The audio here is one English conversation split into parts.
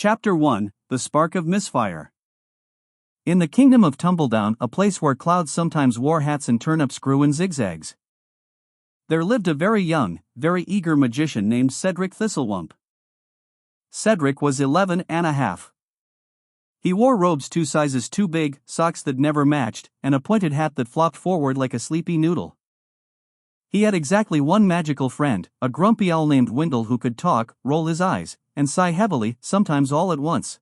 Chapter 1, The Spark of Misfire. In the kingdom of Tumbledown, a place where clouds sometimes wore hats and turnips grew in zigzags, there lived a very young, very eager magician named Cedric Thistlewhump. Cedric was 11 and a half. He wore robes 2 sizes too big, socks that never matched, and a pointed hat that flopped forward like a sleepy noodle. He had exactly one magical friend, a grumpy owl named Wendell who could talk, roll his eyes, and sigh heavily, sometimes all at once.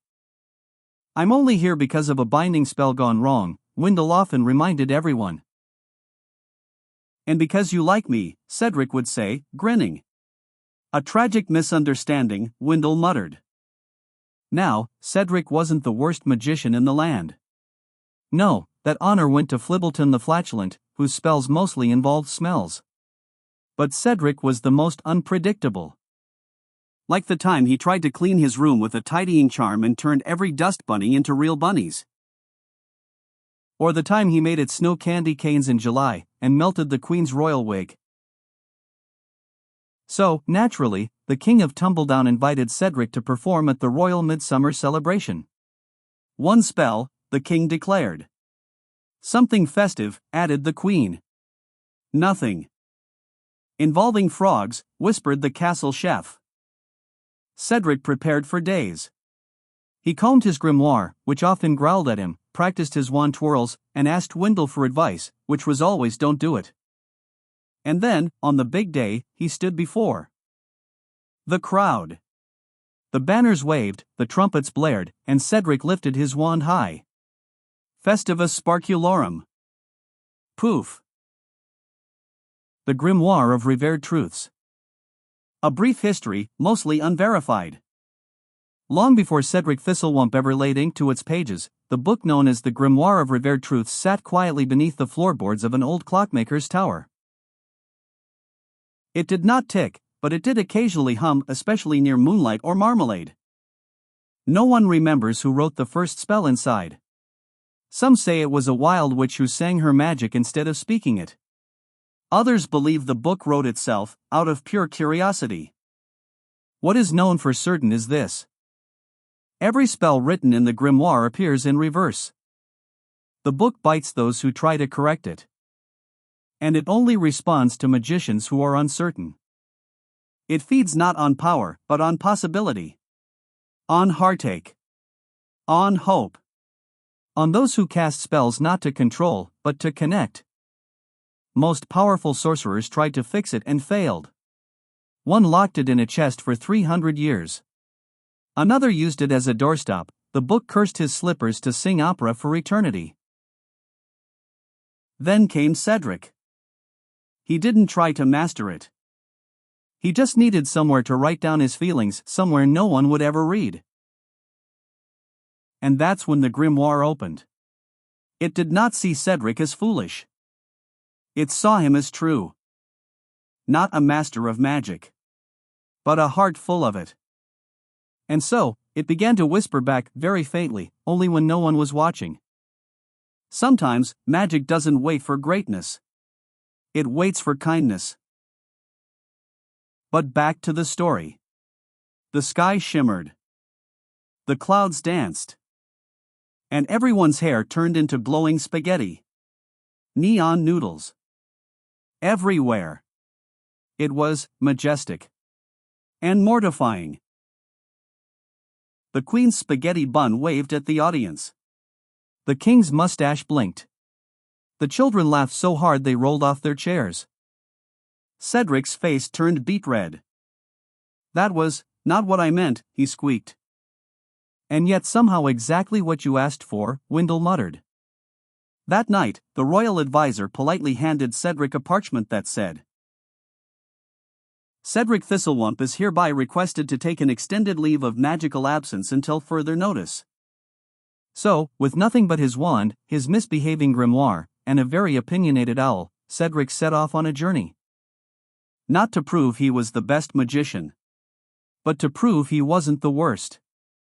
"I'm only here because of a binding spell gone wrong," Wendell often reminded everyone. "And because you like me," Cedric would say, grinning. "A tragic misunderstanding," Wendell muttered. Now, Cedric wasn't the worst magician in the land. No, that honor went to Flibbleton the Flatulent, whose spells mostly involved smells. But Cedric was the most unpredictable. Like the time he tried to clean his room with a tidying charm and turned every dust bunny into real bunnies. Or the time he made it snow candy canes in July, and melted the Queen's royal wig. So, naturally, the King of Tumbledown invited Cedric to perform at the royal midsummer celebration. "One spell," the king declared. "Something festive," added the Queen. "Nothing involving frogs," whispered the castle chef. Cedric prepared for days. He combed his grimoire, which often growled at him, practiced his wand twirls, and asked Wendell for advice, which was always "don't do it." And then, on the big day, he stood before the crowd. The banners waved, the trumpets blared, and Cedric lifted his wand high. Festivus Sparculorum. Poof. The Grimoire of Revered Truths. A brief history, mostly unverified. Long before Cedric Thistlewhump ever laid ink to its pages, the book known as the Grimoire of Revered Truths sat quietly beneath the floorboards of an old clockmaker's tower. It did not tick, but it did occasionally hum, especially near moonlight or marmalade. No one remembers who wrote the first spell inside. Some say it was a wild witch who sang her magic instead of speaking it. Others believe the book wrote itself, out of pure curiosity. What is known for certain is this: every spell written in the grimoire appears in reverse. The book bites those who try to correct it. And it only responds to magicians who are uncertain. It feeds not on power, but on possibility. On heartache. On hope. On those who cast spells not to control, but to connect. Most powerful sorcerers tried to fix it and failed. One locked it in a chest for 300 years. Another used it as a doorstop. The book cursed his slippers to sing opera for eternity. Then came Cedric. He didn't try to master it. He just needed somewhere to write down his feelings, somewhere no one would ever read. And that's when the grimoire opened. It did not see Cedric as foolish. It saw him as true. Not a master of magic, but a heart full of it. And so, it began to whisper back, very faintly, only when no one was watching. Sometimes, magic doesn't wait for greatness. It waits for kindness. But back to the story. The sky shimmered. The clouds danced. And everyone's hair turned into glowing spaghetti. Neon noodles. Everywhere. It was majestic. And mortifying. The Queen's spaghetti bun waved at the audience. The King's mustache blinked. The children laughed so hard they rolled off their chairs. Cedric's face turned beet red. "That was not what I meant," he squeaked. "And yet somehow exactly what you asked for," Wendell muttered. That night, the royal advisor politely handed Cedric a parchment that said, "Cedric Thistlewhump is hereby requested to take an extended leave of magical absence until further notice." So, with nothing but his wand, his misbehaving grimoire, and a very opinionated owl, Cedric set off on a journey. Not to prove he was the best magician, but to prove he wasn't the worst.